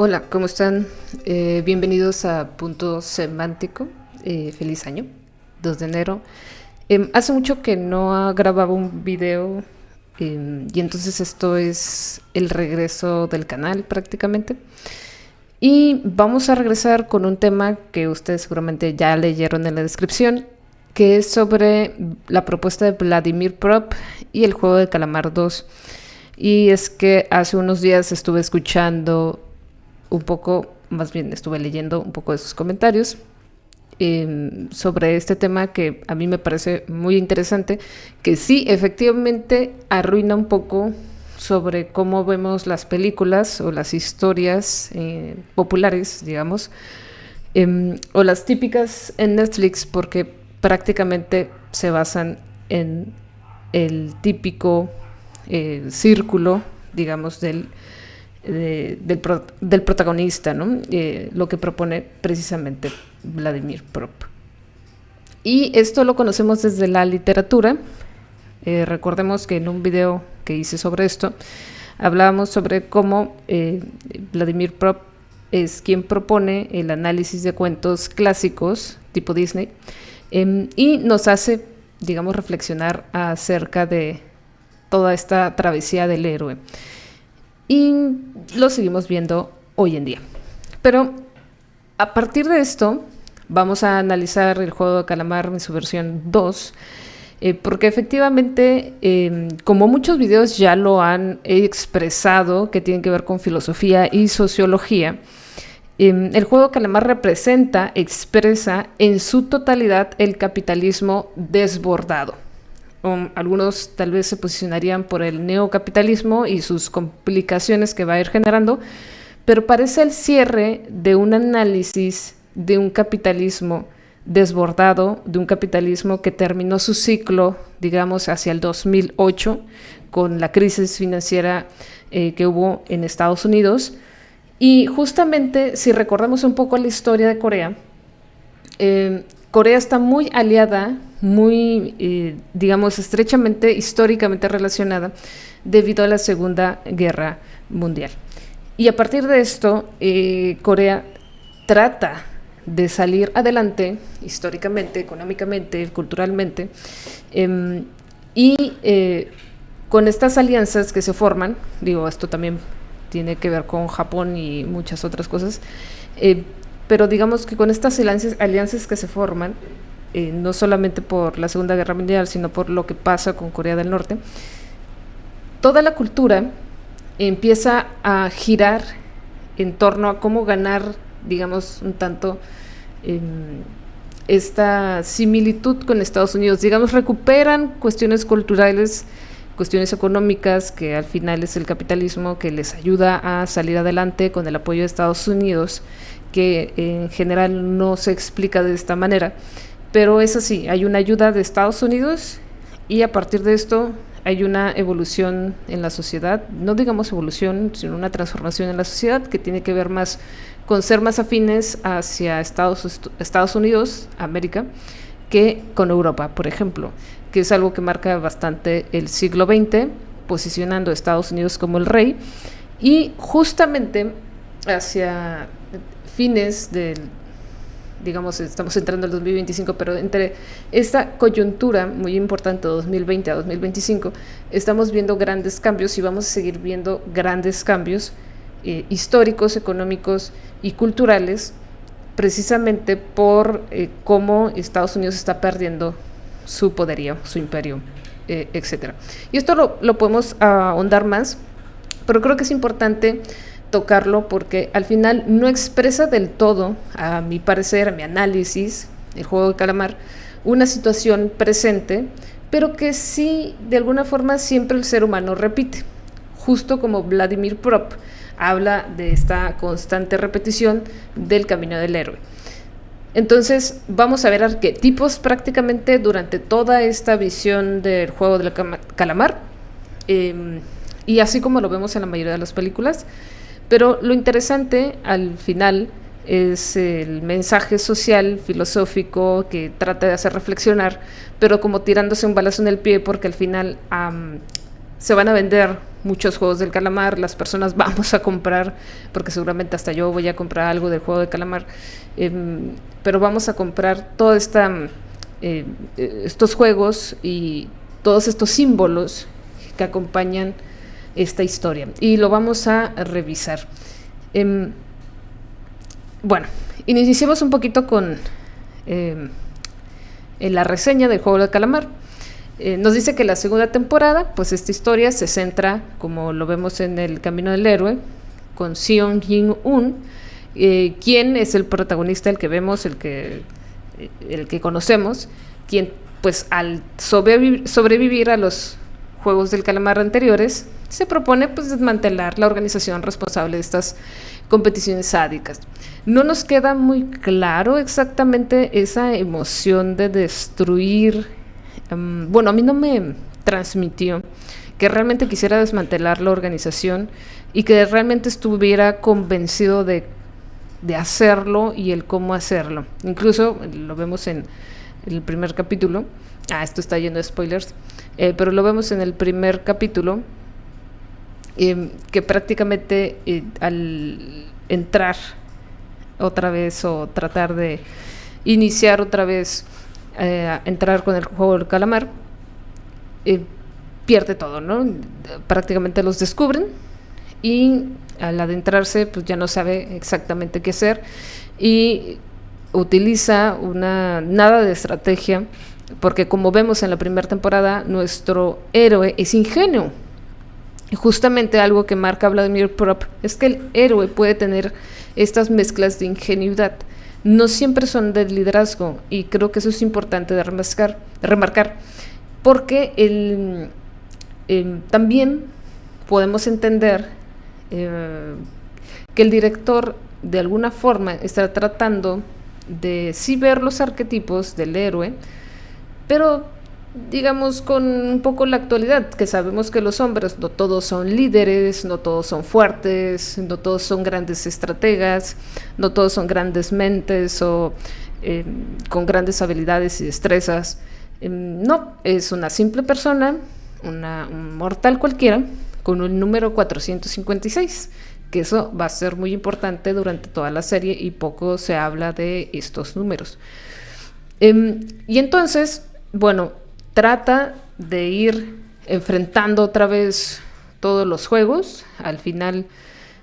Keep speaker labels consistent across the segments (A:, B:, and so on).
A: Hola, ¿cómo están? Bienvenidos a Punto Semántico. Feliz año, 2 de enero. Hace mucho que no grababa un video y entonces esto es el regreso del canal prácticamente. Y vamos a regresar con un tema que ustedes seguramente ya leyeron en la descripción, que es sobre la propuesta de Vladimir Prop y el juego de Calamar 2. Y es que hace unos días estuve escuchando un poco, más bien estuve leyendo un poco de sus comentarios sobre este tema que a mí me parece muy interesante, que sí, efectivamente arruina un poco sobre cómo vemos las películas o las historias populares, digamos, o las típicas en Netflix, porque prácticamente se basan en el típico círculo, digamos, del protagonista, ¿no? Lo que propone precisamente Vladimir Prop. Y esto lo conocemos desde la literatura. Recordemos que en un video que hice sobre esto, hablábamos sobre cómo Vladimir Prop es quien propone el análisis de cuentos clásicos tipo Disney y nos hace, digamos, reflexionar acerca de toda esta travesía del héroe. Y lo seguimos viendo hoy en día. Pero a partir de esto, vamos a analizar el juego de Calamar en su versión 2, porque efectivamente, como muchos videos ya lo han expresado, que tienen que ver con filosofía y sociología, el juego de Calamar representa, expresa en su totalidad el capitalismo desbordado. Algunos tal vez se posicionarían por el neocapitalismo y sus complicaciones que va a ir generando, pero parece el cierre de un análisis de un capitalismo desbordado, de un capitalismo que terminó su ciclo, digamos, hacia el 2008, con la crisis financiera que hubo en Estados Unidos. Y justamente, si recordamos un poco la historia de Corea, Corea está muy aliada, muy, digamos, estrechamente, históricamente relacionada debido a la Segunda Guerra Mundial. Y a partir de esto, Corea trata de salir adelante históricamente, económicamente, culturalmente, con estas alianzas que se forman, digo, esto también tiene que ver con Japón y muchas otras cosas, pero digamos que con estas alianzas que se forman, no solamente por la Segunda Guerra Mundial, sino por lo que pasa con Corea del Norte, toda la cultura empieza a girar en torno a cómo ganar, digamos, un tanto esta similitud con Estados Unidos. Digamos, recuperan cuestiones culturales, cuestiones económicas, que al final es el capitalismo que les ayuda a salir adelante con el apoyo de Estados Unidos, que en general no se explica de esta manera, pero es así, hay una ayuda de Estados Unidos y a partir de esto hay una evolución en la sociedad, no digamos evolución, sino una transformación en la sociedad que tiene que ver más con ser más afines hacia Estados Unidos, América, que con Europa, por ejemplo, que es algo que marca bastante el siglo XX, posicionando a Estados Unidos como el rey, y justamente hacia fines del, digamos, estamos entrando al 2025, pero entre esta coyuntura muy importante de 2020 a 2025, estamos viendo grandes cambios y vamos a seguir viendo grandes cambios históricos, económicos y culturales, precisamente por cómo Estados Unidos está perdiendo su poderío, su imperio, etc. Y esto lo podemos ahondar más, pero creo que es importante tocarlo porque al final no expresa del todo, a mi parecer, a mi análisis, el juego de Calamar, una situación presente, pero que sí, de alguna forma, siempre el ser humano repite, justo como Vladimir Prop habla de esta constante repetición del camino del héroe. Entonces vamos a ver arquetipos prácticamente durante toda esta visión del juego del calamar, y así como lo vemos en la mayoría de las películas, pero lo interesante al final es el mensaje social, filosófico, que trata de hacer reflexionar, pero como tirándose un balazo en el pie, porque al final se van a vender muchos juegos del calamar, las personas vamos a comprar, porque seguramente hasta yo voy a comprar algo del juego de calamar, pero vamos a comprar todos estos juegos y todos estos símbolos que acompañan esta historia, y lo vamos a revisar. Bueno, iniciemos un poquito con en la reseña del juego del calamar. Nos dice que la segunda temporada, pues esta historia se centra, como lo vemos en El Camino del Héroe, con Seong Jin-un, quien es el protagonista, el que vemos, el que conocemos, quien pues al sobrevivir a los juegos del calamar anteriores, se propone pues desmantelar la organización responsable de estas competiciones sádicas. No nos queda muy claro exactamente esa emoción de destruir. Bueno, a mí no me transmitió que realmente quisiera desmantelar la organización y que realmente estuviera convencido de hacerlo y el cómo hacerlo. Incluso lo vemos en el primer capítulo. Esto está lleno de spoilers, pero lo vemos en el primer capítulo, que prácticamente al entrar otra vez o tratar de iniciar otra vez entrar con el juego del calamar, pierde todo, ¿no? Prácticamente los descubren y al adentrarse pues ya no sabe exactamente qué hacer y utiliza nada de estrategia, porque como vemos en la primera temporada, nuestro héroe es ingenuo. Y justamente algo que marca Vladimir Prop es que el héroe puede tener estas mezclas de ingenuidad. No siempre son de liderazgo, y creo que eso es importante de remarcar, porque también podemos entender que el director de alguna forma está tratando de sí ver los arquetipos del héroe, pero digamos con un poco la actualidad, que sabemos que los hombres no todos son líderes, no todos son fuertes, no todos son grandes estrategas, no todos son grandes mentes o con grandes habilidades y destrezas. No, es una simple persona, un mortal cualquiera, con un número 456, que eso va a ser muy importante durante toda la serie y poco se habla de estos números. Y entonces, bueno, trata de ir enfrentando otra vez todos los juegos. Al final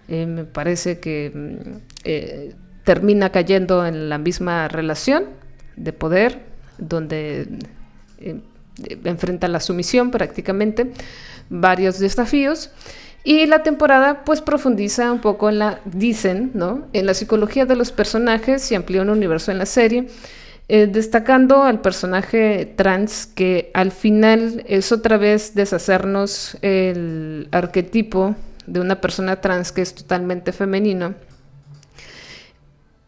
A: me parece que termina cayendo en la misma relación de poder, donde enfrenta la sumisión prácticamente, varios desafíos. Y la temporada pues profundiza un poco en la psicología de los personajes y amplía un universo en la serie, destacando al personaje trans, que al final es otra vez deshacernos el arquetipo de una persona trans que es totalmente femenino.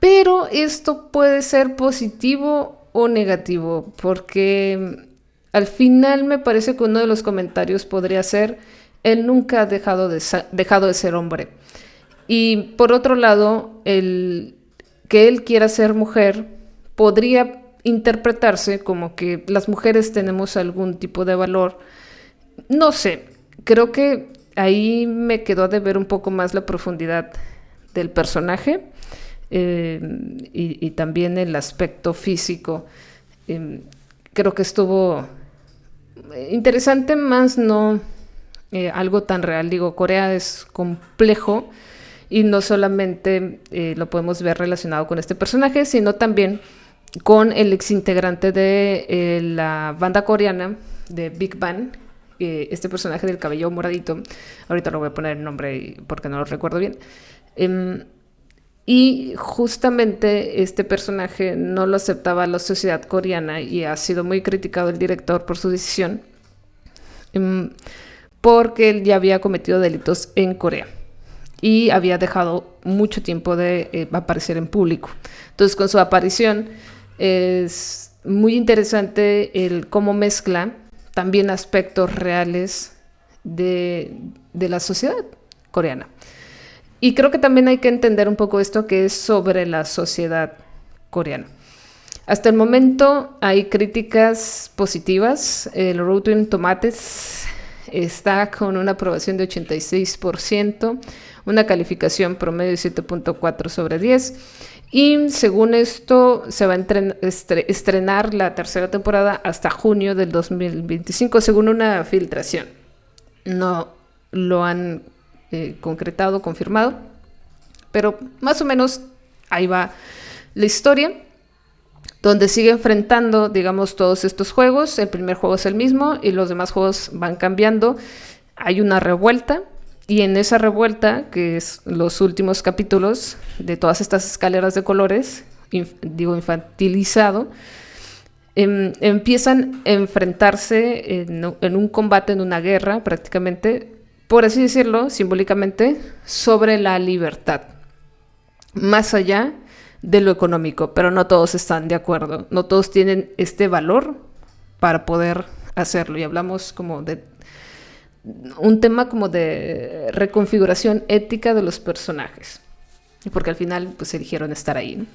A: Pero esto puede ser positivo o negativo, porque al final me parece que uno de los comentarios podría ser: él nunca ha dejado de ser hombre. Y por otro lado, el que él quiera ser mujer podría interpretarse como que las mujeres tenemos algún tipo de valor. No sé, creo que ahí me quedó de ver un poco más la profundidad del personaje, y también el aspecto físico. Creo que estuvo interesante, más no algo tan real. Digo, Corea es complejo y no solamente lo podemos ver relacionado con este personaje, sino también con el exintegrante de la banda coreana de Big Bang, este personaje del cabello moradito. Ahorita lo voy a poner el nombre porque no lo recuerdo bien. Y justamente este personaje no lo aceptaba la sociedad coreana y ha sido muy criticado el director por su decisión, porque él ya había cometido delitos en Corea y había dejado mucho tiempo de aparecer en público. Entonces, con su aparición es muy interesante el cómo mezcla también aspectos reales de la sociedad coreana. Y creo que también hay que entender un poco esto que es sobre la sociedad coreana. Hasta el momento hay críticas positivas. El Rotten Tomatoes está con una aprobación de 86%, una calificación promedio de 7.4 sobre 10. Y según esto, se va a estrenar la tercera temporada hasta junio del 2025, según una filtración. No lo han concretado, confirmado, pero más o menos ahí va la historia, donde sigue enfrentando, digamos, todos estos juegos. El primer juego es el mismo y los demás juegos van cambiando. Hay una revuelta. Y en esa revuelta, que es los últimos capítulos de todas estas escaleras de colores, infantilizado, empiezan a enfrentarse en un combate, en una guerra prácticamente, por así decirlo, simbólicamente, sobre la libertad, más allá de lo económico, pero no todos están de acuerdo, no todos tienen este valor para poder hacerlo, y hablamos como de un tema como de reconfiguración ética de los personajes, porque al final pues eligieron estar ahí, ¿no?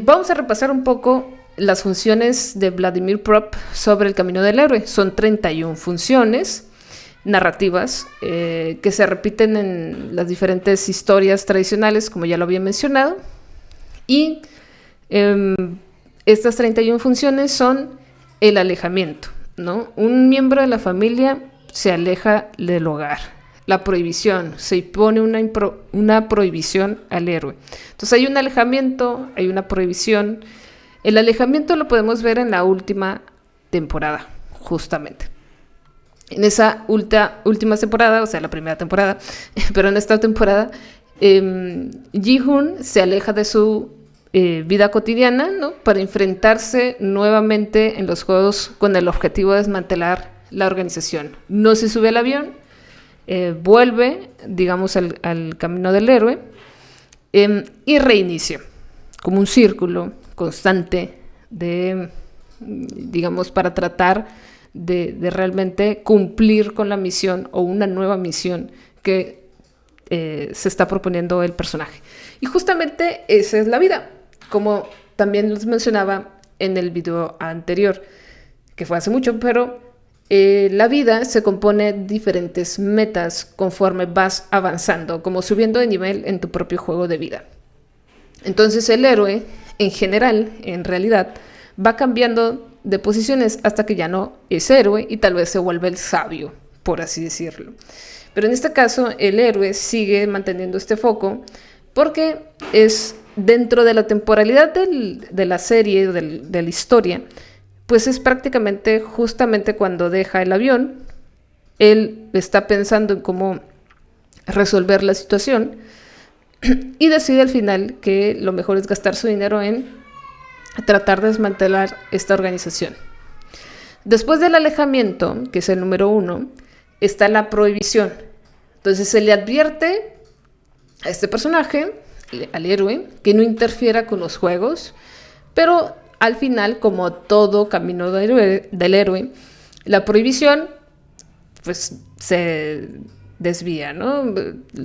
A: Vamos a repasar un poco las funciones de Vladimir Prop sobre el camino del héroe. Son 31 funciones narrativas que se repiten en las diferentes historias tradicionales, como ya lo había mencionado, y estas 31 funciones son el alejamiento, ¿no? Un miembro de la familia se aleja del hogar. La prohibición, se impone una prohibición al héroe. Entonces hay un alejamiento, hay una prohibición. El alejamiento lo podemos ver en la última temporada, justamente. En esa última temporada, o sea, la primera temporada, pero en esta temporada, Ji-hoon se aleja de su vida cotidiana, ¿no? Para enfrentarse nuevamente en los juegos con el objetivo de desmantelar la organización. No se sube al avión, vuelve, digamos, al camino del héroe, y reinicia, como un círculo constante de, digamos, para tratar de realmente cumplir con la misión o una nueva misión que se está proponiendo el personaje. Y justamente esa es la vida, como también les mencionaba en el video anterior, que fue hace mucho, pero la vida se compone de diferentes metas conforme vas avanzando, como subiendo de nivel en tu propio juego de vida. Entonces el héroe, en general, en realidad, va cambiando de posiciones hasta que ya no es héroe y tal vez se vuelve el sabio, por así decirlo. Pero en este caso, el héroe sigue manteniendo este foco porque es dentro de la temporalidad de la serie, de la historia, pues es prácticamente justamente cuando deja el avión, él está pensando en cómo resolver la situación y decide al final que lo mejor es gastar su dinero en tratar de desmantelar esta organización. Después del alejamiento, que es el número 1, está la prohibición. Entonces se le advierte a este personaje, al héroe, que no interfiera con los juegos, pero al final, como todo camino del héroe, la prohibición pues se desvía, ¿no?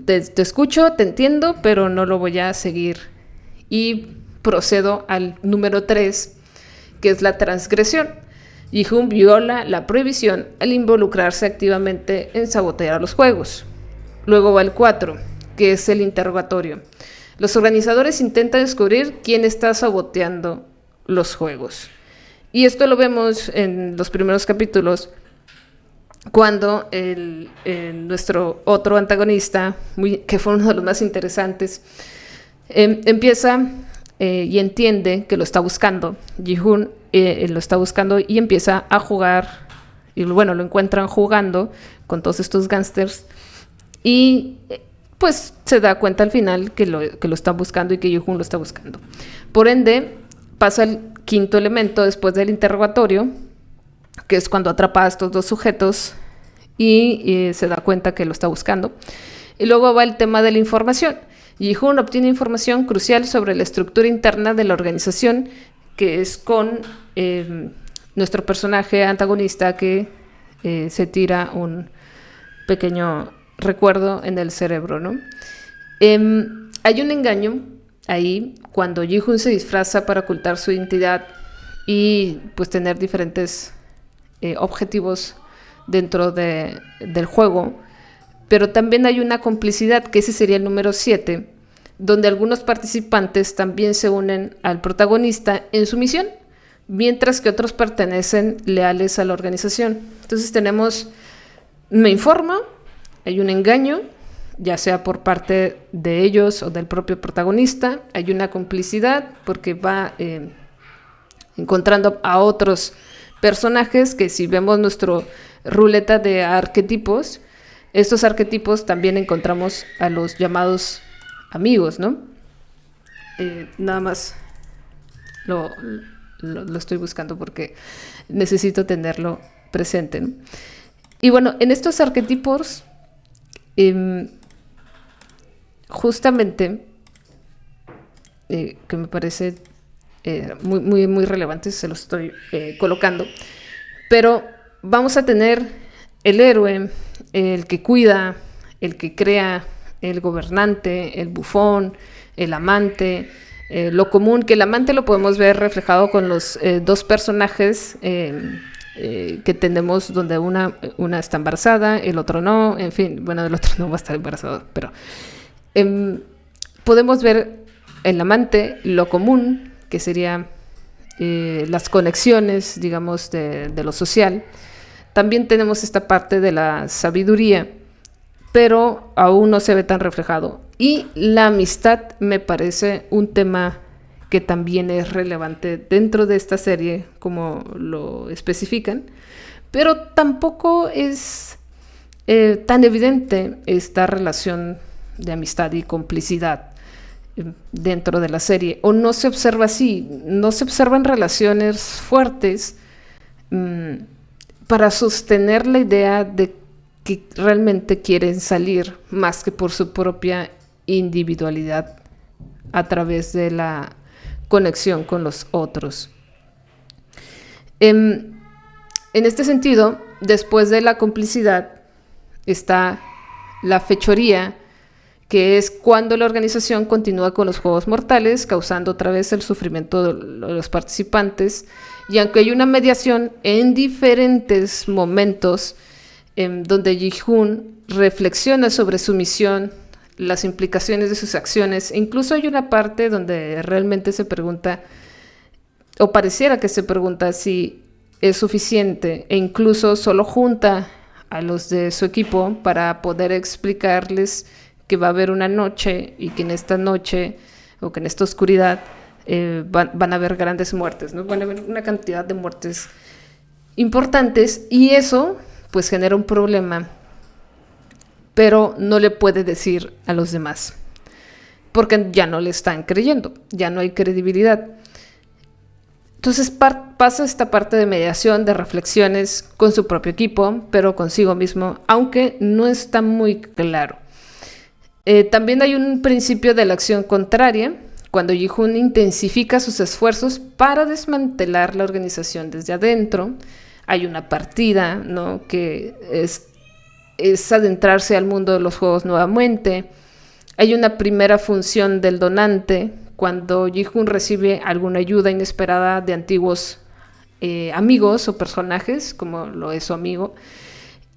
A: Te escucho, te entiendo, pero no lo voy a seguir. Y procedo al número 3, que es la transgresión. Ji-hoon viola la prohibición al involucrarse activamente en sabotear los juegos. Luego va el 4, que es el interrogatorio. Los organizadores intentan descubrir quién está saboteando los juegos. Y esto lo vemos en los primeros capítulos, cuando nuestro otro antagonista, que fue uno de los más interesantes, empieza y entiende que lo está buscando. Ji-hoon lo está buscando y empieza a jugar, y bueno, lo encuentran jugando con todos estos gángsters, y pues se da cuenta al final que lo están buscando y que Ji-hoon lo está buscando. Por ende, pasa el quinto elemento después del interrogatorio, que es cuando atrapa a estos dos sujetos y se da cuenta que lo está buscando. Y luego va el tema de la información. Ji-hoon obtiene información crucial sobre la estructura interna de la organización, que es con nuestro personaje antagonista que se tira un pequeño recuerdo en el cerebro, ¿no? Hay un engaño ahí cuando Ji-hoon se disfraza para ocultar su identidad y pues tener diferentes objetivos dentro del juego, pero también hay una complicidad, que ese sería el número 7, donde algunos participantes también se unen al protagonista en su misión, mientras que otros pertenecen leales a la organización. Entonces tenemos, me informo, hay un engaño, ya sea por parte de ellos o del propio protagonista, hay una complicidad porque va encontrando a otros personajes que, si vemos nuestro ruleta de arquetipos, estos arquetipos también encontramos a los llamados amigos, ¿no? Nada más lo estoy buscando porque necesito tenerlo presente, ¿no? Y bueno, en estos arquetipos, justamente, que me parece muy relevante, se los estoy colocando, pero vamos a tener el héroe, el que cuida, el que crea, el gobernante, el bufón, el amante, lo común, que el amante lo podemos ver reflejado con los dos personajes que tenemos, donde una está embarazada, el otro no, en fin, bueno, el otro no va a estar embarazado, pero podemos ver el amante, lo común, que sería las conexiones, digamos, de lo social. También tenemos esta parte de la sabiduría, pero aún no se ve tan reflejado. Y la amistad me parece un tema que también es relevante dentro de esta serie, como lo especifican, pero tampoco es tan evidente esta relación de amistad y complicidad dentro de la serie, o no se observa así, no se observan relaciones fuertes para sostener la idea de que realmente quieren salir más que por su propia individualidad a través de la conexión con los otros. En este sentido, después de la complicidad está la fechoría, que es cuando la organización continúa con los juegos mortales, causando otra vez el sufrimiento de los participantes. Y aunque hay una mediación en diferentes momentos, donde Ji-hoon reflexiona sobre su misión, las implicaciones de sus acciones, e incluso hay una parte donde realmente se pregunta, o pareciera que se pregunta, si es suficiente, e incluso solo junta a los de su equipo para poder explicarles que va a haber una noche, y que en esta noche, o que en esta oscuridad, van a haber grandes muertes, ¿no? Van a haber una cantidad de muertes importantes, y eso pues genera un problema, pero no le puede decir a los demás, porque ya no le están creyendo, ya no hay credibilidad. Entonces pasa esta parte de mediación, de reflexiones con su propio equipo, pero consigo mismo, aunque no está muy claro. También hay un principio de la acción contraria, cuando Ji-hoon intensifica sus esfuerzos para desmantelar la organización desde adentro. Hay una partida, ¿no?, que es adentrarse al mundo de los juegos nuevamente. Hay una primera función del donante, cuando Ji-hoon recibe alguna ayuda inesperada de antiguos amigos o personajes, como lo es su amigo.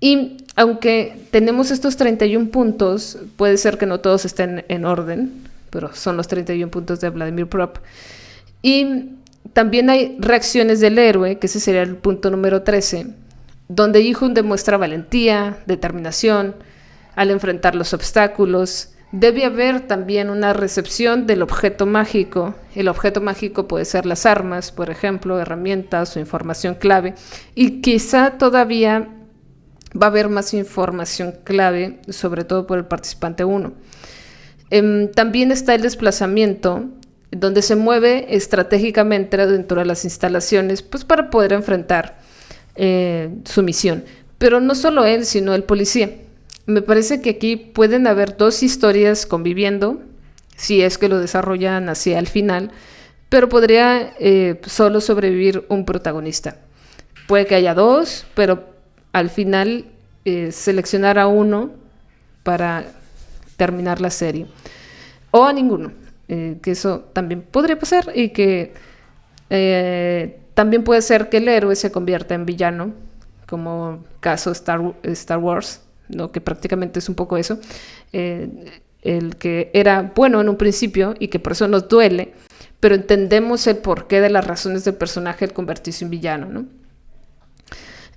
A: Y aunque tenemos estos 31 puntos, puede ser que no todos estén en orden, pero son los 31 puntos de Vladimir Prop. Y también hay reacciones del héroe, que ese sería el punto número 13, donde Ji-hoon demuestra valentía, determinación al enfrentar los obstáculos. Debe haber también una recepción del objeto mágico. El objeto mágico puede ser las armas, por ejemplo, herramientas o información clave. Y quizá todavía va a haber más información clave, sobre todo por el participante 1. También está el desplazamiento, donde se mueve estratégicamente dentro de las instalaciones, pues para poder enfrentar su misión. Pero no solo él, sino el policía. Me parece que aquí pueden haber dos historias conviviendo, si es que lo desarrollan hacia el final, pero podría solo sobrevivir un protagonista. Puede que haya dos, pero al final seleccionar a uno para terminar la serie, o a ninguno, que eso también podría pasar, y que también puede ser que el héroe se convierta en villano, como caso Star Wars, ¿no? Que prácticamente es un poco eso, el que era bueno en un principio y que por eso nos duele, pero entendemos el porqué de las razones del personaje al convertirse en villano, ¿no?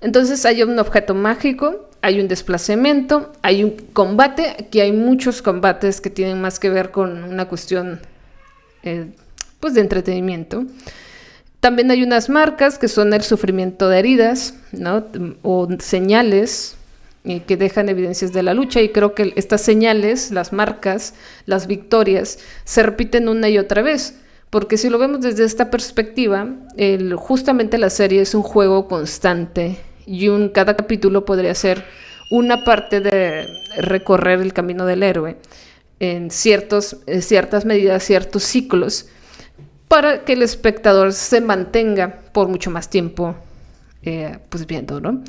A: Entonces hay un objeto mágico, hay un desplazamiento, hay un combate. Aquí hay muchos combates que tienen más que ver con una cuestión pues de entretenimiento. También hay unas marcas que son el sufrimiento de heridas, ¿no? O señales que dejan evidencias de la lucha, y creo que estas señales, las marcas, las victorias, se repiten una y otra vez. Porque si lo vemos desde esta perspectiva, justamente la serie es un juego constante y cada capítulo podría ser una parte de recorrer el camino del héroe en ciertas medidas, ciertos ciclos, para que el espectador se mantenga por mucho más tiempo pues viendo, ¿no?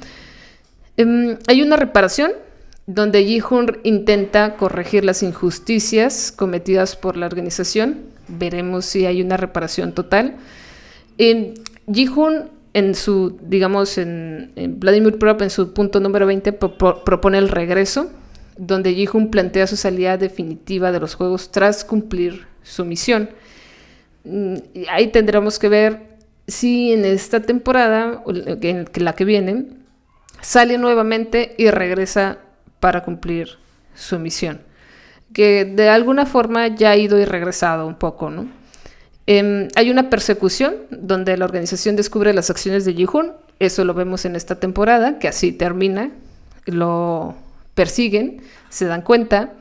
A: Hay una reparación donde Ji-hoon intenta corregir las injusticias cometidas por la organización. Veremos si hay una reparación total. Ji-hoon en Vladimir Prop, en su punto número 20, propone el regreso, donde Ji-hoon plantea su salida definitiva de los juegos tras cumplir su misión. Ahí tendremos que ver si en esta temporada, en la que viene, sale nuevamente y regresa para cumplir su misión, que de alguna forma ya ha ido y regresado un poco, ¿no? Hay una persecución donde la organización descubre las acciones de Ji-hoon. Eso lo vemos en esta temporada, que así termina. Lo persiguen, se dan cuenta.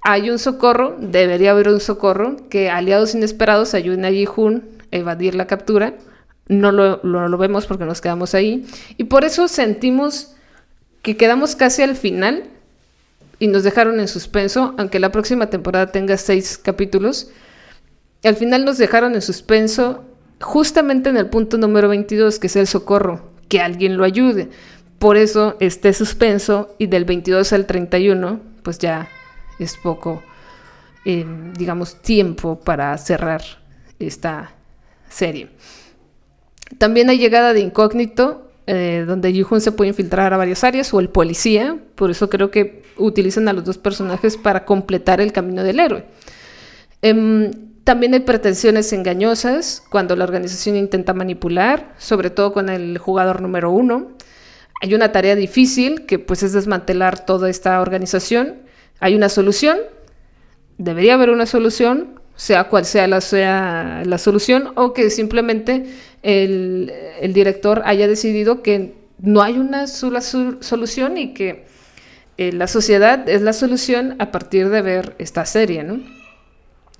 A: Hay un socorro, debería haber un socorro, que aliados inesperados ayuden a Ji-hoon a evadir la captura. No lo vemos porque nos quedamos ahí. Y por eso sentimos que quedamos casi al final y nos dejaron en suspenso, aunque la próxima temporada tenga 6 capítulos. Al final nos dejaron en suspenso justamente en el punto número 22, que es el socorro, que alguien lo ayude. Por eso este suspenso, y del 22 al 31, pues ya es poco, digamos, tiempo para cerrar esta serie. También hay llegada de incógnito, donde Ji-hoon se puede infiltrar a varias áreas, o el policía. Por eso creo que utilizan a los dos personajes para completar el camino del héroe. También hay pretensiones engañosas cuando la organización intenta manipular, sobre todo con el jugador número 1. Hay una tarea difícil que pues es desmantelar toda esta organización. Hay una solución, debería haber una solución, sea cual sea la solución, o que simplemente el director haya decidido que no hay una sola solución y que la sociedad es la solución a partir de ver esta serie, ¿no?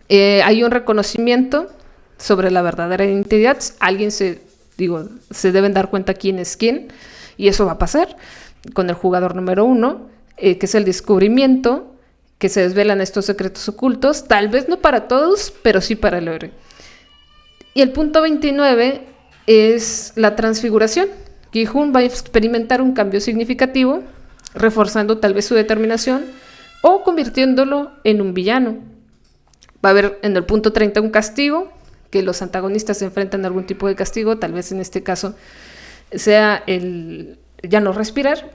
A: Hay un reconocimiento sobre la verdadera identidad. Se deben dar cuenta quién es quién, y eso va a pasar con el jugador número 1, que es el descubrimiento, que se desvelan estos secretos ocultos, tal vez no para todos, pero sí para el héroe. Y el punto 29 es la transfiguración. Ji-hoon va a experimentar un cambio significativo, reforzando tal vez su determinación o convirtiéndolo en un villano. Va a haber en el punto 30 un castigo, que los antagonistas se enfrentan a algún tipo de castigo, tal vez en este caso sea el ya no respirar.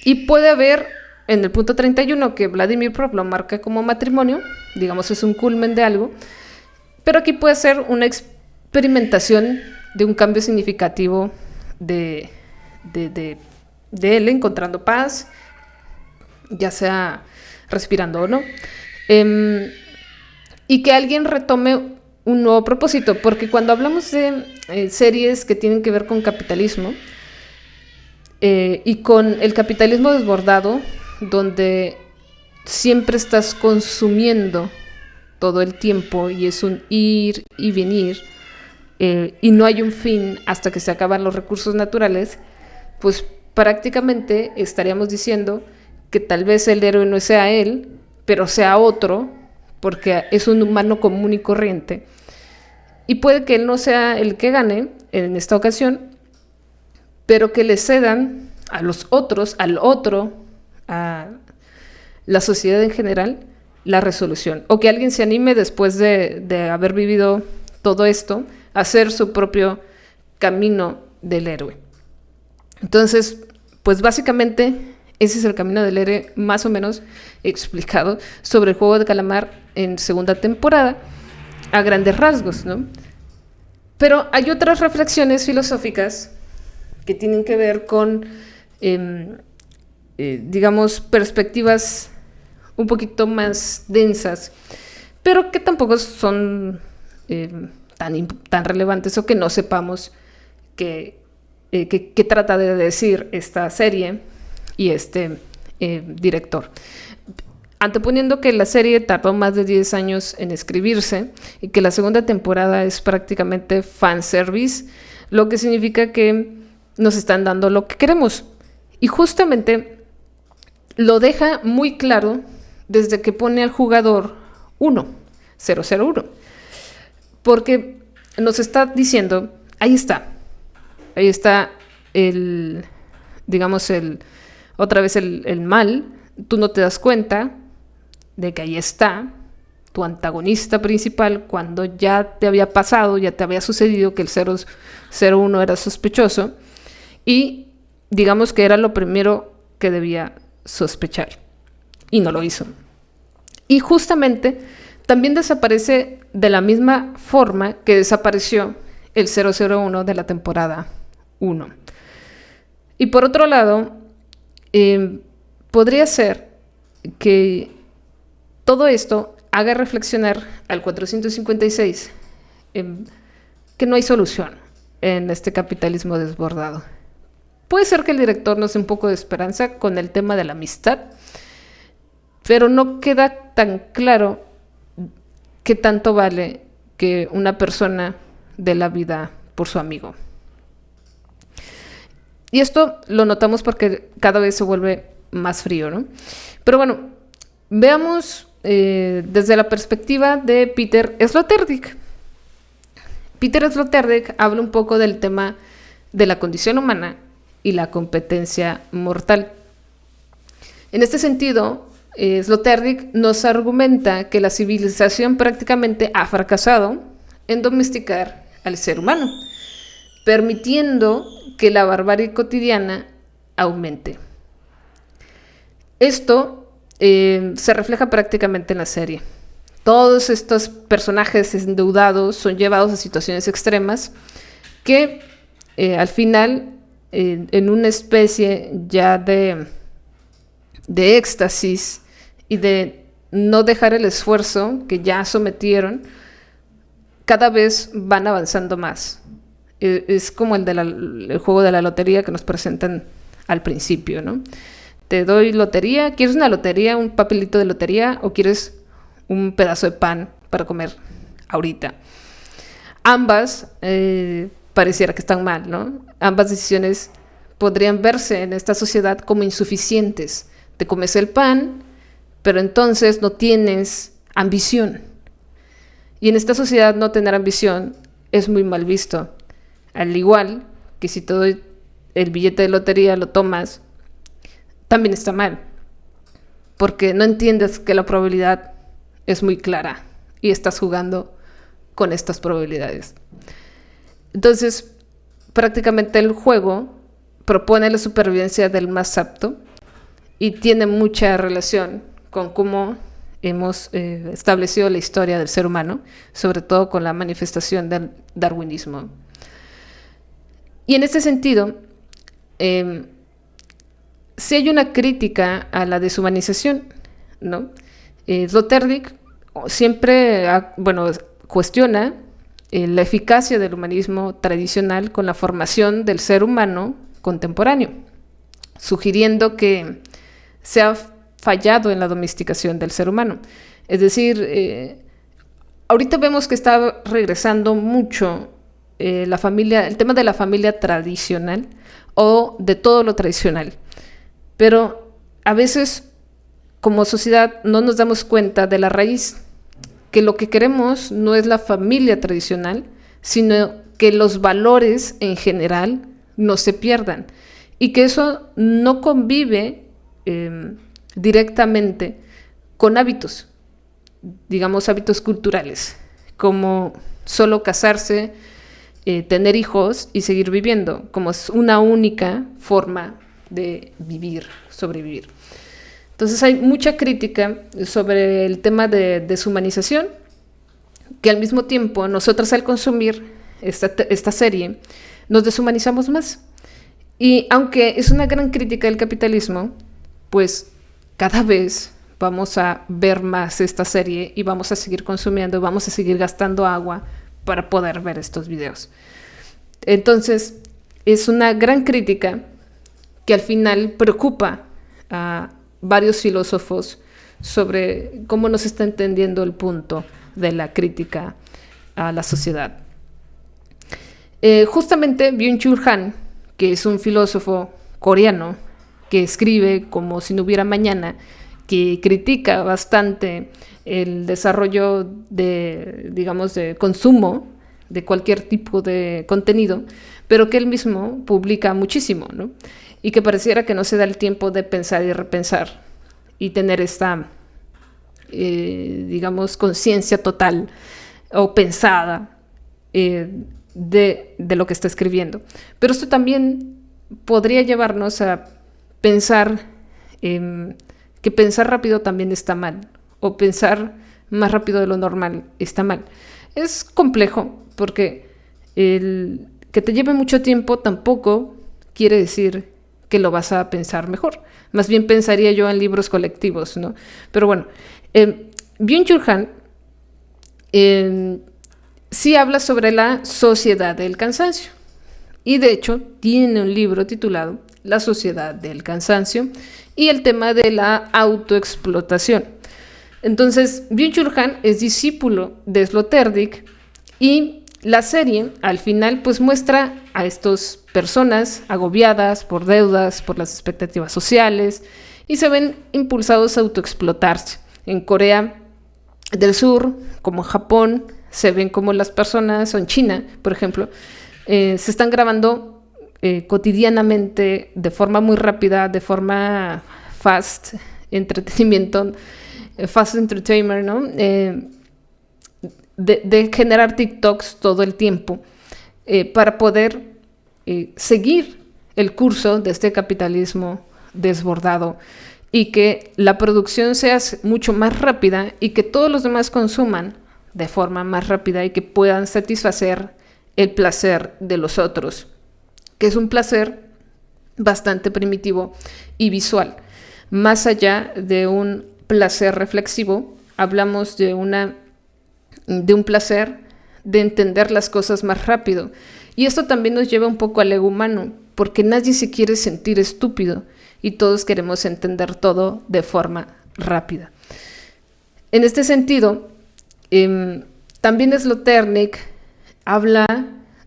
A: Y puede haber en el punto 31, que Vladimir Prop lo marca como matrimonio, digamos es un culmen de algo, pero aquí puede ser una experimentación de un cambio significativo de él encontrando paz, ya sea respirando o no. Y que alguien retome un nuevo propósito, porque cuando hablamos de series que tienen que ver con capitalismo y con el capitalismo desbordado, donde siempre estás consumiendo todo el tiempo y es un ir y venir, y no hay un fin hasta que se acaban los recursos naturales, pues prácticamente estaríamos diciendo que tal vez el héroe no sea él, pero sea otro, porque es un humano común y corriente, y puede que él no sea el que gane en esta ocasión, pero que le cedan a los otros, al otro, a la sociedad en general, la resolución, o que alguien se anime después de haber vivido todo esto a hacer su propio camino del héroe. Entonces, pues básicamente ese es el camino del héroe más o menos explicado sobre el juego de calamar en segunda temporada a grandes rasgos, ¿no? Pero hay otras reflexiones filosóficas que tienen que ver con, digamos, perspectivas un poquito más densas, pero que tampoco son tan relevantes o que no sepamos qué trata de decir esta serie y este director. Anteponiendo que la serie tardó más de 10 años en escribirse y que la segunda temporada es prácticamente fanservice, lo que significa que nos están dando lo que queremos. Y justamente lo deja muy claro desde que pone al jugador 001. Porque nos está diciendo, ahí está otra vez el mal, tú no te das cuenta de que ahí está tu antagonista principal cuando ya te había pasado, ya te había sucedido que el 001 era sospechoso y digamos que era lo primero que debía sospechar y no lo hizo. Y justamente también desaparece de la misma forma que desapareció el 001 de la temporada 1. Y por otro lado, podría ser que todo esto haga reflexionar al 456 que no hay solución en este capitalismo desbordado. Puede ser que el director nos dé un poco de esperanza con el tema de la amistad, pero no queda tan claro qué tanto vale que una persona dé la vida por su amigo. Y esto lo notamos porque cada vez se vuelve más frío, ¿no? Pero bueno, veamos desde la perspectiva de Peter Sloterdijk. Peter Sloterdijk habla un poco del tema de la condición humana y la competencia mortal. En este sentido, Sloterdijk nos argumenta que la civilización prácticamente ha fracasado en domesticar al ser humano, permitiendo que la barbarie cotidiana aumente. Esto se refleja prácticamente en la serie. Todos estos personajes endeudados son llevados a situaciones extremas que al final, en una especie ya de éxtasis y de no dejar el esfuerzo que ya sometieron, cada vez van avanzando más. Es como el juego de la lotería que nos presentan al principio, ¿no? Te doy lotería, ¿quieres una lotería, un papelito de lotería o quieres un pedazo de pan para comer ahorita? Ambas pareciera que están mal, ¿no? Ambas decisiones podrían verse en esta sociedad como insuficientes. Te comes el pan, pero entonces no tienes ambición. Y en esta sociedad no tener ambición es muy mal visto. Al igual que si te doy el billete de lotería, lo tomas, también está mal. Porque no entiendes que la probabilidad es muy clara y estás jugando con estas probabilidades. Entonces, prácticamente el juego propone la supervivencia del más apto y tiene mucha relación con cómo hemos establecido la historia del ser humano, sobre todo con la manifestación del darwinismo. Y en este sentido, sí hay una crítica a la deshumanización, ¿no? Sloterdijk siempre cuestiona la eficacia del humanismo tradicional con la formación del ser humano contemporáneo, sugiriendo que se ha fallado en la domesticación del ser humano. Es decir, ahorita vemos que está regresando mucho el tema de la familia tradicional o de todo lo tradicional. Pero a veces, como sociedad, no nos damos cuenta de la raíz, que lo que queremos no es la familia tradicional, sino que los valores en general no se pierdan y que eso no convive directamente con hábitos, digamos hábitos culturales, como solo casarse tener hijos y seguir viviendo, como es una única forma de vivir, sobrevivir. Entonces hay mucha crítica sobre el tema de deshumanización, que al mismo tiempo nosotros al consumir esta serie nos deshumanizamos más. Y aunque es una gran crítica del capitalismo, pues cada vez vamos a ver más esta serie y vamos a seguir consumiendo, vamos a seguir gastando agua para poder ver estos videos. Entonces, es una gran crítica que al final preocupa a varios filósofos sobre cómo nos está entendiendo el punto de la crítica a la sociedad. Justamente Byung-Chul Han, que es un filósofo coreano que escribe como si no hubiera mañana, que critica bastante el desarrollo de, digamos, de consumo de cualquier tipo de contenido, pero que él mismo publica muchísimo, ¿no? Y que pareciera que no se da el tiempo de pensar y repensar y tener esta, digamos, conciencia total o pensada de lo que está escribiendo. Pero esto también podría llevarnos a pensar que pensar rápido también está mal, o pensar más rápido de lo normal está mal. Es complejo porque el que te lleve mucho tiempo tampoco quiere decir que lo vas a pensar mejor. Más bien pensaría yo en libros colectivos, ¿no? Pero bueno, Byung-Chul Han sí habla sobre la sociedad del cansancio. Y de hecho tiene un libro titulado La sociedad del cansancio y el tema de la autoexplotación. Entonces, Byung-Chul Han es discípulo de Sloterdijk y la serie al final pues muestra a estas personas agobiadas por deudas, por las expectativas sociales y se ven impulsados a autoexplotarse. En Corea del Sur, como en Japón, se ven como las personas, o en China, por ejemplo, se están grabando cotidianamente, de forma muy rápida, de forma fast entretenimiento, fast entertainment, ¿no? De generar TikToks todo el tiempo para poder seguir el curso de este capitalismo desbordado y que la producción sea mucho más rápida y que todos los demás consuman de forma más rápida y que puedan satisfacer el placer de los otros, que es un placer bastante primitivo y visual. Más allá de un placer reflexivo, hablamos de un placer de entender las cosas más rápido. Y esto también nos lleva un poco al ego humano, porque nadie se quiere sentir estúpido y todos queremos entender todo de forma rápida. En este sentido, también Sloterdijk habla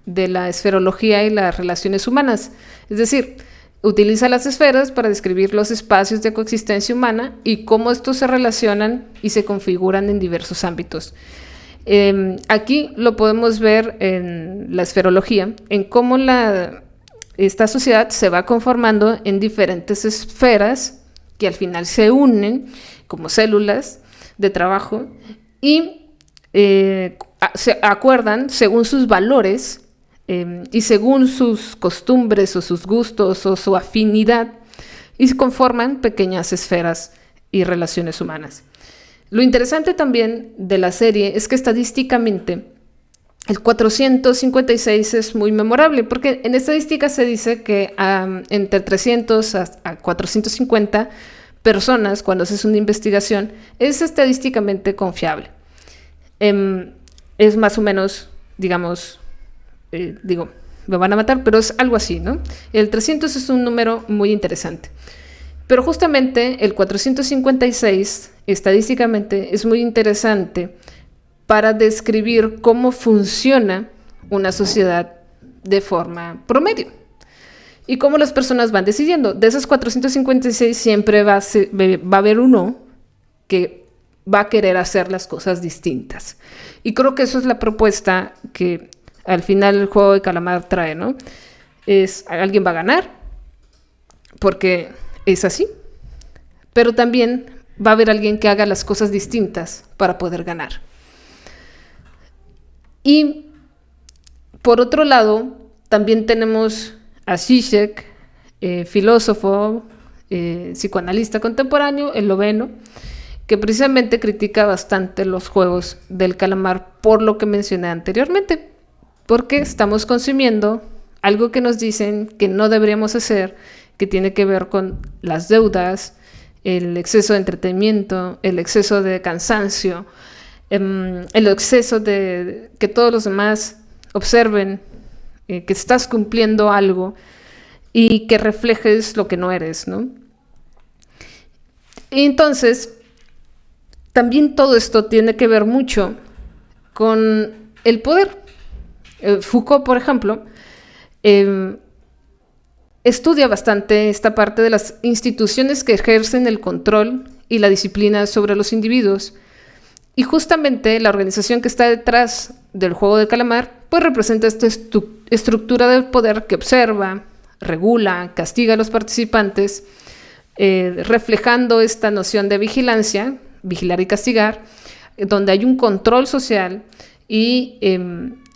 A: de la esferología y las relaciones humanas, es decir, utiliza las esferas para describir los espacios de coexistencia humana y cómo estos se relacionan y se configuran en diversos ámbitos. Aquí lo podemos ver en la esferología, en cómo esta sociedad se va conformando en diferentes esferas que al final se unen como células de trabajo y se acuerdan según sus valores y según sus costumbres o sus gustos o su afinidad y conforman pequeñas esferas y relaciones humanas. Lo interesante también de la serie es que estadísticamente el 456 es muy memorable porque en estadística se dice que entre 300 a 450 personas cuando haces una investigación es estadísticamente confiable. Es más o menos, digamos, me van a matar, pero es algo así, ¿no? El 300 es un número muy interesante. Pero justamente el 456, estadísticamente, es muy interesante para describir cómo funciona una sociedad de forma promedio y cómo las personas van decidiendo. De esos 456 siempre va a haber uno que va a querer hacer las cosas distintas. Y creo que eso es la propuesta que al final el juego de calamar trae, ¿no? Alguien va a ganar, porque es así, pero también va a haber alguien que haga las cosas distintas para poder ganar. Y Por otro lado, también tenemos a Zizek, filósofo, psicoanalista contemporáneo, esloveno, que precisamente critica bastante los juegos del calamar por lo que mencioné anteriormente, porque estamos consumiendo algo que nos dicen que no deberíamos hacer, que tiene que ver con las deudas, el exceso de entretenimiento, el exceso de cansancio, el exceso de que todos los demás observen que estás cumpliendo algo y que reflejes lo que no eres, ¿no? Y entonces, también todo esto tiene que ver mucho con el poder. Foucault, por ejemplo, estudia bastante esta parte de las instituciones que ejercen el control y la disciplina sobre los individuos. Y justamente la organización que está detrás del juego del calamar, pues representa esta estructura del poder que observa, regula, castiga a los participantes, reflejando esta noción de vigilancia, vigilar y castigar, donde hay un control social y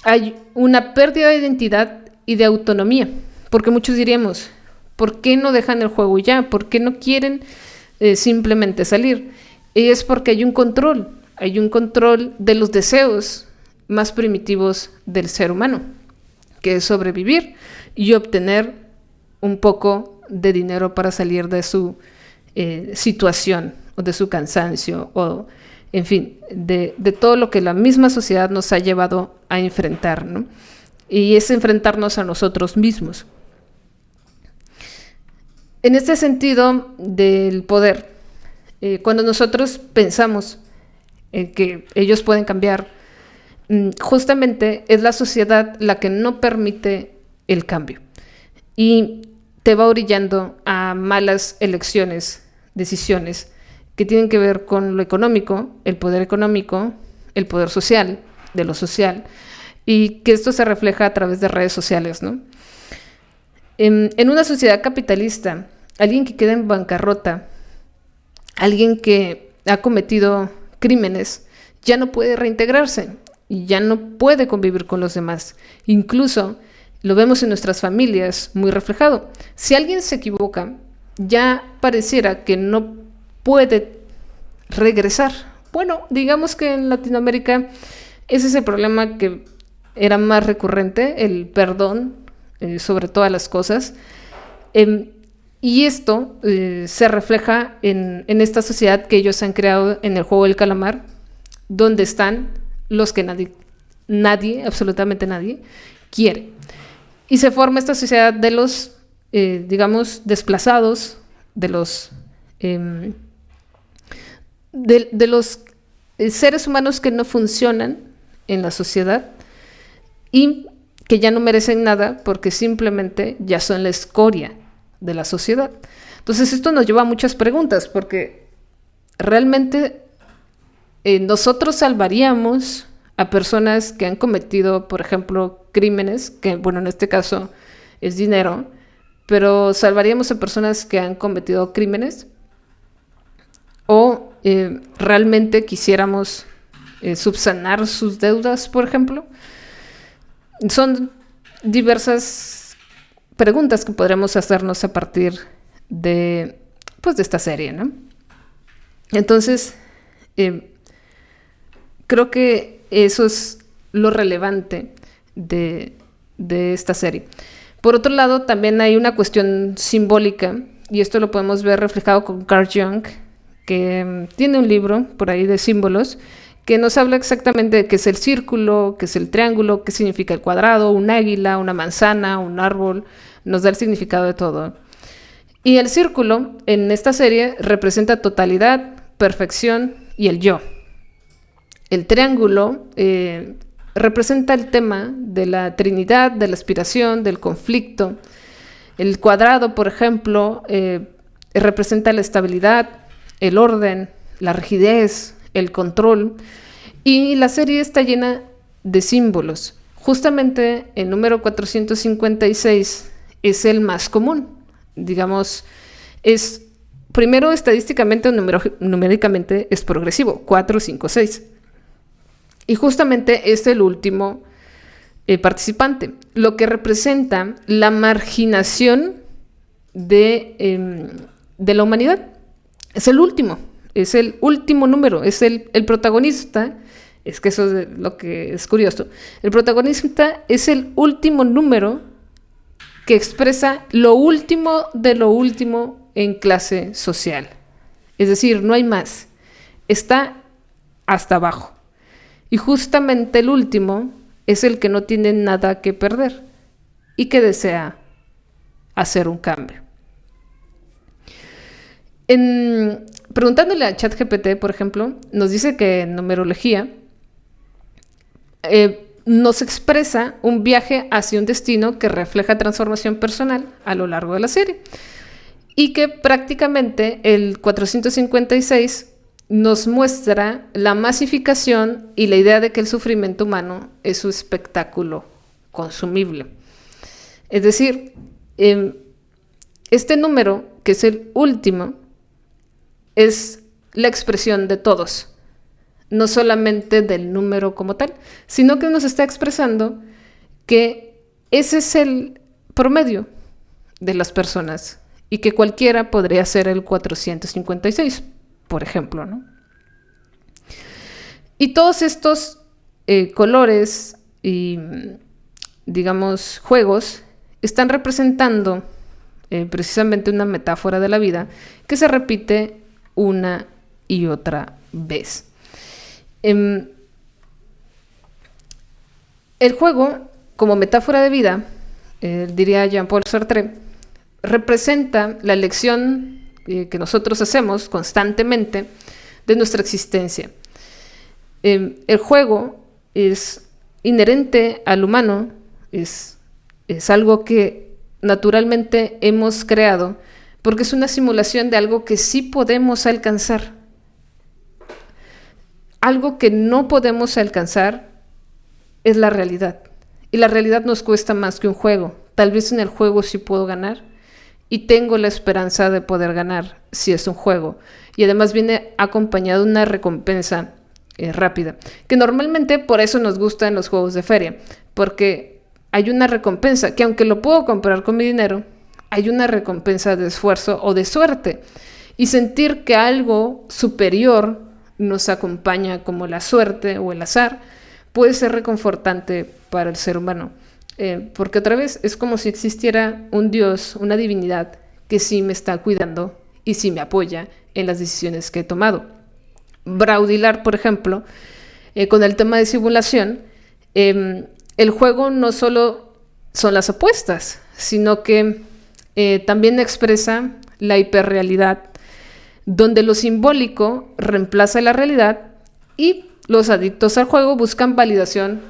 A: hay una pérdida de identidad y de autonomía. Porque muchos diríamos, ¿por qué no dejan el juego ya? ¿Por qué no quieren simplemente salir? Y es porque hay un control de los deseos más primitivos del ser humano, que es sobrevivir y obtener un poco de dinero para salir de su situación o de su cansancio o, en fin, de todo lo que la misma sociedad nos ha llevado a enfrentar, ¿no? Y es enfrentarnos a nosotros mismos. En este sentido del poder, cuando nosotros pensamos que ellos pueden cambiar, justamente es la sociedad la que no permite el cambio y te va orillando a malas elecciones, decisiones que tienen que ver con lo económico, el poder social, de lo social, y que esto se refleja a través de redes sociales, ¿no? En una sociedad capitalista, alguien que queda en bancarrota, alguien que ha cometido crímenes, ya no puede reintegrarse y ya no puede convivir con los demás. Incluso lo vemos en nuestras familias muy reflejado. Si alguien se equivoca, ya pareciera que no puede regresar. Bueno, digamos que en Latinoamérica ese es el problema que era más recurrente, el perdón sobre todas las cosas. Y esto se refleja en esta sociedad que ellos han creado en el juego del calamar, donde están los que nadie, absolutamente nadie, quiere. Y se forma esta sociedad de los, digamos, desplazados, de los seres humanos que no funcionan en la sociedad y que ya no merecen nada porque simplemente ya son la escoria de la sociedad. Entonces esto nos lleva a muchas preguntas, porque realmente nosotros salvaríamos a personas que han cometido, por ejemplo, crímenes, que bueno, en este caso es dinero, pero salvaríamos a personas que han cometido crímenes, o realmente quisiéramos subsanar sus deudas, por ejemplo. Son diversas preguntas que podremos hacernos a partir de esta serie, ¿no? Entonces, creo que eso es lo relevante de esta serie. Por otro lado, también hay una cuestión simbólica, y esto lo podemos ver reflejado con Carl Jung, que tiene un libro por ahí de símbolos, que nos habla exactamente de qué es el círculo, qué es el triángulo, qué significa el cuadrado, un águila, una manzana, un árbol, nos da el significado de todo. Y el círculo en esta serie representa totalidad, perfección y el yo. El triángulo representa el tema de la Trinidad, de la aspiración, del conflicto. El cuadrado, por ejemplo, representa la estabilidad, el orden, la rigidez, el control. Y la serie está llena de símbolos. Justamente el número 456 es el más común. Digamos, es primero estadísticamente o numéricamente es progresivo, 4, 5, 6. Y justamente es el último participante, lo que representa la marginación de la humanidad. Es el último número, es el protagonista. Es que eso es lo que es curioso. El protagonista es el último número que expresa lo último de lo último en clase social. Es decir, no hay más. Está hasta abajo. Y justamente el último es el que no tiene nada que perder y que desea hacer un cambio. Preguntándole a ChatGPT, por ejemplo, nos dice que en numerología nos expresa un viaje hacia un destino que refleja transformación personal a lo largo de la serie. Y que prácticamente el 456 nos muestra la masificación y la idea de que el sufrimiento humano es un espectáculo consumible. Es decir, este número, que es el último, es la expresión de todos, no solamente del número como tal, sino que nos está expresando que ese es el promedio de las personas y que cualquiera podría ser el 456, por ejemplo, ¿no? Y todos estos colores y, digamos, juegos están representando precisamente una metáfora de la vida que se repite una y otra vez. El juego, como metáfora de vida, diría Jean-Paul Sartre, representa la elección que nosotros hacemos constantemente de nuestra existencia. El juego es inherente al humano, es algo que naturalmente hemos creado, porque es una simulación de algo que sí podemos alcanzar. Algo que no podemos alcanzar es la realidad. Y la realidad nos cuesta más que un juego. Tal vez en el juego sí puedo ganar y tengo la esperanza de poder ganar si es un juego. Y además viene acompañado de una recompensa rápida, que normalmente por eso nos gustan los juegos de feria, porque hay una recompensa que, aunque lo puedo comprar con mi dinero, hay una recompensa de esfuerzo o de suerte. Y sentir que algo superior nos acompaña, como la suerte o el azar, puede ser reconfortante para el ser humano. Porque otra vez es como si existiera un Dios, una divinidad, que sí me está cuidando y sí me apoya en las decisiones que he tomado. Baudrillard, por ejemplo, con el tema de simulación, el juego no solo son las apuestas, sino que también expresa la hiperrealidad, donde lo simbólico reemplaza la realidad y los adictos al juego buscan validación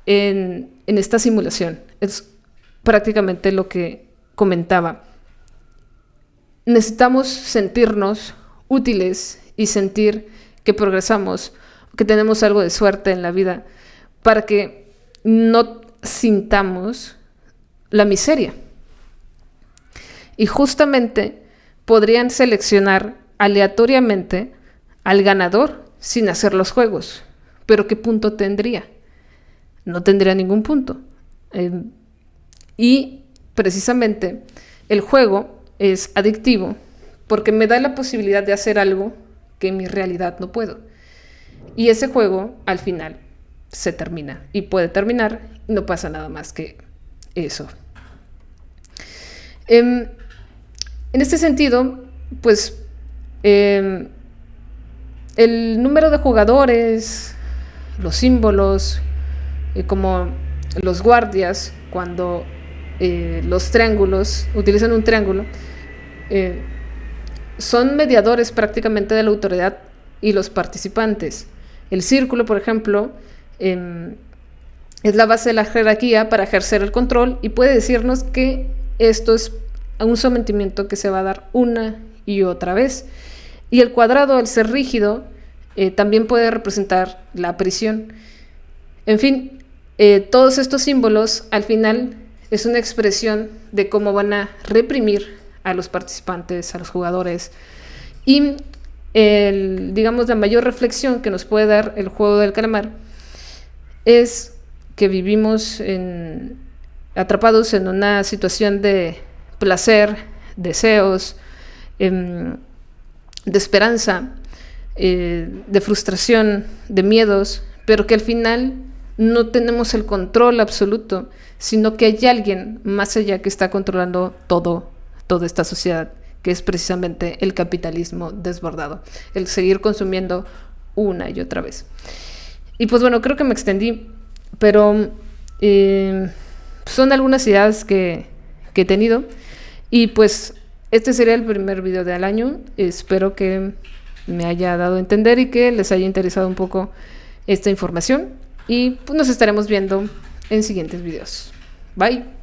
A: en esta simulación. Es prácticamente lo que comentaba. Necesitamos sentirnos útiles y sentir que progresamos, que tenemos algo de suerte en la vida, para que no sintamos la miseria. Y justamente podrían seleccionar aleatoriamente al ganador sin hacer los juegos. ¿Pero qué punto tendría? No tendría ningún punto. Y precisamente el juego es adictivo porque me da la posibilidad de hacer algo que en mi realidad no puedo. Y ese juego al final se termina y puede terminar y no pasa nada más que eso. En este sentido, pues el número de jugadores, los símbolos, como los guardias, cuando los triángulos, utilizan un triángulo, son mediadores prácticamente de la autoridad y los participantes. El círculo, por ejemplo, es la base de la jerarquía para ejercer el control y puede decirnos que esto es un sometimiento que se va a dar una y otra vez. Y el cuadrado, al ser rígido, también puede representar la prisión. En fin, todos estos símbolos al final es una expresión de cómo van a reprimir a los participantes, a los jugadores. Y digamos, la mayor reflexión que nos puede dar el juego del calamar es que vivimos atrapados en una situación de placer, deseos, de esperanza, de frustración, de miedos, pero que al final no tenemos el control absoluto, sino que hay alguien más allá que está controlando toda esta sociedad, que es precisamente el capitalismo desbordado, el seguir consumiendo una y otra vez. Y pues bueno, creo que me extendí, pero son algunas ideas que he tenido, y pues este sería el primer video del año. Espero que me haya dado a entender y que les haya interesado un poco esta información, y pues nos estaremos viendo en siguientes videos. Bye.